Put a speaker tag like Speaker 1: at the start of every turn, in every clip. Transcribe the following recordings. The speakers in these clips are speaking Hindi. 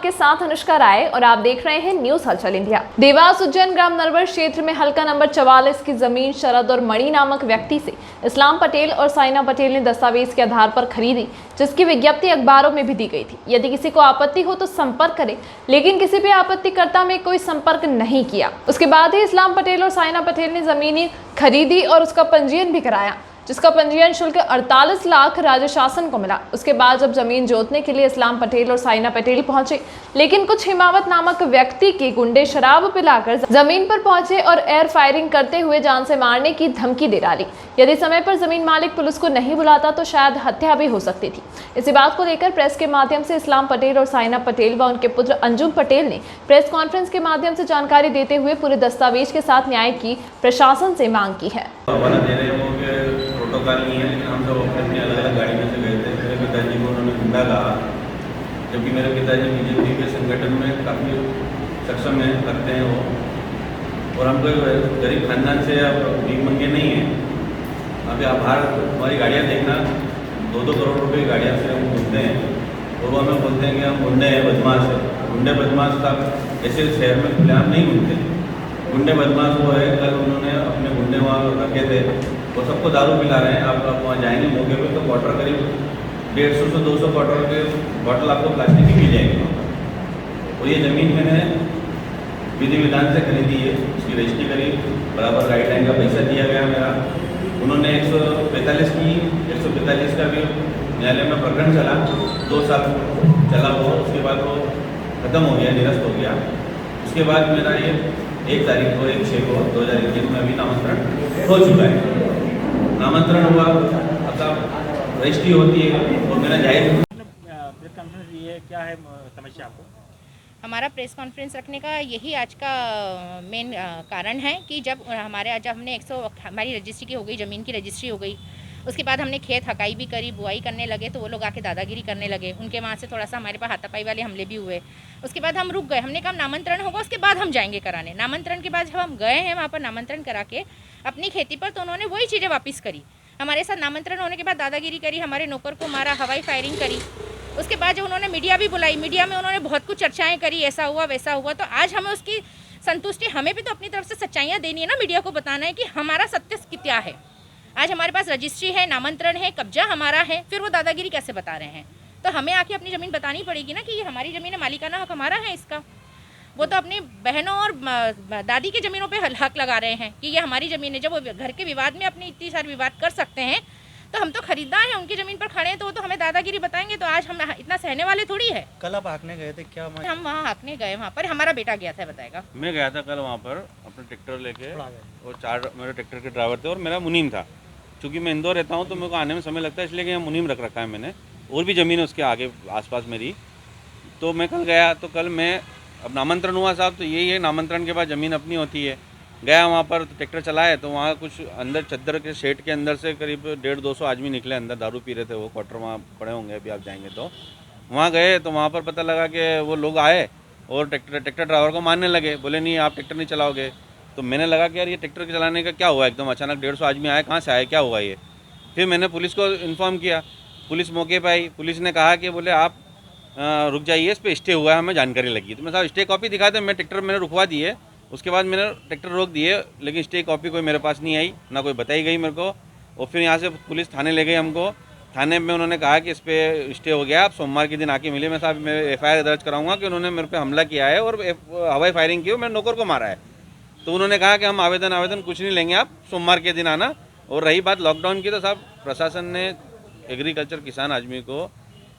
Speaker 1: आपके साथ अनुष्का राय और आप देख रहे हैं न्यूज हलचल इंडिया। देवास उज्जैन ग्राम नरवर क्षेत्र में हल्का नंबर 44 की जमीन शरद और मणि नामक व्यक्ति से इस्लाम पटेल और साइना पटेल ने दस्तावेज के आधार पर खरीदी, जिसकी विज्ञप्ति अखबारों में भी दी गई थी। यदि किसी को आपत्ति हो तो संपर्क करें, लेकिन किसी भी आपत्तिकर्ता में कोई संपर्क नहीं किया। उसके बाद ही इस्लाम पटेल और साइना पटेल ने जमीन खरीदी और उसका पंजीयन भी कराया, जिसका पंजीयन शुल्क 48 लाख राज्य शासन को मिला। उसके बाद जब जमीन जोतने के लिए इस्लाम पटेल और साइना पटेल पहुंचे, लेकिन कुछ हिमावत नामक व्यक्ति के गुंडे शराब पिलाकर जमीन पर पहुंचे और एयर फायरिंग करते हुए जान से मारने की धमकी दे डाली। यदि समय पर जमीन मालिक पुलिस को नहीं बुलाता तो शायद हत्या भी हो सकती थी। इसी बात को लेकर प्रेस के माध्यम से इस्लाम पटेल और साइना पटेल व उनके पुत्र अंजुम पटेल ने प्रेस कॉन्फ्रेंस के माध्यम से जानकारी देते हुए पूरे दस्तावेज के साथ न्याय की प्रशासन से मांग की है।
Speaker 2: प्रोटोकॉल नहीं है, लेकिन हम सब अपनी अलग अलग गाड़ी में से गए थे। मेरे पिताजी को उन्होंने गुंडा कहा, जबकि मेरे पिताजी बीजेपी के संगठन में काफ़ी सक्षम है, लगते हैं वो। और हम कोई गरीब खानदान से या भीख मंगे नहीं हैं। अभी आप बाहर हमारी गाड़ियाँ देखना, 2-2 करोड़ रुपये की गाड़ियाँ से हम घूमते हैं और वो हमें बोलते हैं कि हम गुंडे हैं, बदमाश है। गुंडे बदमाश का ऐसे शहर में खुलेआम नहीं घूमते। गुंडे बदमाश वो है, कल उन्होंने अपने गुंडे वहाँ रखे थे, वो सबको दारू पिला रहे हैं। आप वहाँ जाएंगे मौके पे तो क्वार्टर करीब 150 से 200 क्वार्टर के बॉटल आपको प्लास्टिक की मिल जाएगी वहाँ पर। और ये ज़मीन मैंने विधि विधान से खरीदी है, उसकी रजिस्ट्री करी, बराबर गाइडलाइन का पैसा दिया गया मेरा। उन्होंने 145 की 145 का भी न्यायालय में प्रकरण चला, 2 साल चला वो। उसके बाद वो ख़त्म हो गया, निरस्त हो गया। उसके बाद मेरा ये 1 तारीख को 1/6 को 2021 में अभी नामांतरण हो चुका है। नामांतरण हुआ, अब रजिस्ट्री होती है और मेरा जायज़
Speaker 3: प्रेस कॉन्फ्रेंस ये क्या है समस्या आपको?
Speaker 4: हमारा प्रेस कॉन्फ्रेंस रखने का यही आज का मेन कारण है कि जब हमने हमारी रजिस्ट्री की हो गई, ज़मीन की रजिस्ट्री हो गई, उसके बाद हमने खेत हकाई भी करी, बुआई करने लगे तो वो लोग आके दादागिरी करने लगे। उनके वहाँ से थोड़ा सा हमारे पास हाथापाई वाले हमले भी हुए। उसके बाद हम रुक गए, हमने कहा नामांतरण होगा उसके बाद हम जाएंगे कराने। नामांतरण के बाद जब हम गए हैं वहाँ पर नामांतरण करा के अपनी खेती पर, तो उन्होंने वही चीज़ें वापस करी। हमारे साथ नामांतरण होने के बाद दादागिरी करी, हमारे नौकर को मारा, हवाई फायरिंग करी। उसके बाद जब उन्होंने मीडिया भी बुलाई, मीडिया में उन्होंने बहुत कुछ चर्चाएँ करी, ऐसा हुआ वैसा हुआ। तो आज हमें उसकी संतुष्टि, हमें भी तो अपनी तरफ से सच्चाइयाँ देनी है ना, मीडिया को बताना है कि हमारा सत्य क्या है। आज हमारे पास रजिस्ट्री है, नामांतरण है, कब्जा हमारा है, फिर वो दादागिरी कैसे बता रहे हैं? तो हमें आके अपनी ज़मीन बतानी पड़ेगी ना कि ये हमारी ज़मीन है, मालिकाना हक हमारा है इसका। वो तो अपनी बहनों और दादी की ज़मीनों पे हक लगा रहे हैं कि ये हमारी ज़मीन है। जब वो घर के विवाद में अपनी इतनी सारी विवाद कर सकते हैं, तो हम तो खरीदार हैं, उनकी ज़मीन पर खड़े हैं, तो वो तो हमें दादागिरी बताएंगे। तो आज हम इतना सहने वाले थोड़ी है।
Speaker 3: कल आप हाँकने गए थे क्या?
Speaker 4: हम वहाँ हाँकने गए, वहाँ पर हमारा बेटा गया था, बताएगा।
Speaker 2: मैं गया था कल वहाँ पर अपने ट्रैक्टर लेके, और 4 मेरे ट्रैक्टर के ड्राइवर थे और मेरा मुनीम था। चूँकि मैं इंदौर रहता हूँ तो मेरे को आने में समय लगता है, इसलिए कि यहाँ मुनीम रख रखा है मैंने। और भी ज़मीन है उसके आगे आसपास मेरी। तो मैं कल गया, तो कल मैं अब नामांतरण हुआ साहब, तो यही है, नामांतरण के बाद ज़मीन अपनी होती है। गया वहाँ पर तो ट्रैक्टर चलाए, तो वहाँ कुछ अंदर चद्दर के शेड के अंदर से करीब 150-200 आदमी निकले अंदर, दारू पी रहे थे वो। क्वार्टर वहाँ पड़े होंगे, अभी आप जाएंगे तो वहाँ गए तो वहाँ पर पता लगा कि वो लोग आए और ट्रैक्टर ड्राइवर को मारने लगे। बोले नहीं आप ट्रैक्टर नहीं चलाओगे। तो मैंने लगा कि यार ये ट्रैक्टर के चलाने का क्या हुआ, एकदम अचानक 150 आदमी आए, कहाँ से आए, क्या हुआ ये। फिर मैंने पुलिस को इन्फॉर्म किया, पुलिस मौके पर आई। पुलिस ने कहा कि बोले आप रुक जाइए, इस पर स्टे हुआ है, हमें जानकारी लगी। तो मैं साहब स्टे कॉपी दिखा दे, मैं ट्रैक्टर मैंने रुकवा दिए, उसके बाद मैंने ट्रैक्टर रोक दिए, लेकिन स्टे कॉपी कोई मेरे पास नहीं आई, ना कोई बताई गई मेरे को। और फिर यहाँ से पुलिस थाने ले गई हमको। थाने में उन्होंने कहा कि इस पर स्टे हो गया, आप सोमवार के दिन आके मिले। मैं साहब मैं FIR दर्ज कराऊंगा कि उन्होंने मेरे पे हमला किया है और हवाई फायरिंग की और मेरे नौकर को मारा है। तो उन्होंने कहा कि हम आवेदन कुछ नहीं लेंगे, आप सोमवार के दिन आना। और रही बात लॉकडाउन की, तो साहब प्रशासन ने एग्रीकल्चर किसान आदमी को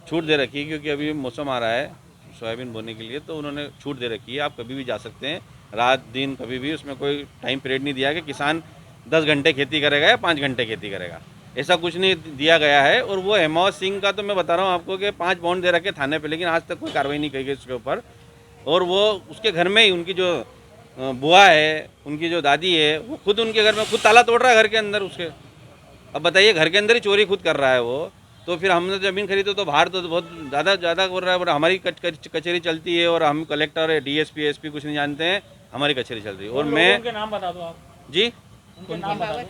Speaker 2: छूट दे रखी है, क्योंकि अभी मौसम आ रहा है सोयाबीन बोने के लिए, तो उन्होंने छूट दे रखी है। आप कभी भी जा सकते हैं, रात दिन कभी भी, उसमें कोई टाइम पीरियड नहीं दिया कि किसान 10 घंटे खेती करेगा या 5 घंटे खेती करेगा, ऐसा कुछ नहीं दिया गया है। और वो हेमावत सिंह का तो मैं बता रहा हूँ आपको कि 5 बॉन्ड दे रखे थाने पे, लेकिन आज तक कोई कार्रवाई नहीं की गई उसके ऊपर। और वो उसके घर में ही उनकी जो बुआ है, उनकी जो दादी है, वो खुद उनके घर में खुद ताला तोड़ रहा है घर के अंदर उसके। अब बताइए, घर के अंदर ही चोरी खुद कर रहा है वो। तो फिर हमने ज़मीन खरीदी तो बाहर तो बहुत ज़्यादा कर रहा है। और हमारी कचहरी चलती है और हम कलेक्टर DSP SP कुछ नहीं जानते हैं, हमारी कचहरी चल रही है। और मैं
Speaker 3: उनके नाम बता दो आप
Speaker 2: जी,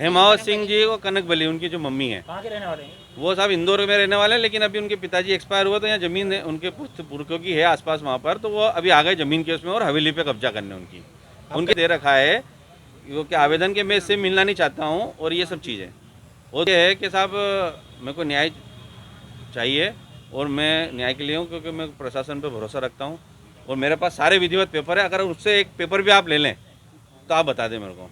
Speaker 2: हेमावत सिंह जी, वो कनक बली उनकी जो मम्मी है।
Speaker 3: कहाँ के रहने वाले हैं?
Speaker 2: वो साहब इंदौर में रहने वाले हैं, लेकिन अभी उनके पिताजी एक्सपायर हुए तो यहाँ ज़मीन है उनके पुरखों की है आसपास वहाँ पर, तो वो अभी आ गए ज़मीन के उसमें और हवेली पे कब्जा करने उनकी उनके दे रखा है वो कि आवेदन के मैं इससे मिलना नहीं चाहता हूँ और ये सब चीज़ें। वो ये है कि साहब मेरे को न्याय चाहिए और मैं न्याय के लिए हूँ, क्योंकि मैं प्रशासन पे भरोसा रखता हूँ और मेरे पास सारे विधिवत पेपर है। अगर उससे एक पेपर भी आप ले लें तो आप बता दें मेरे को।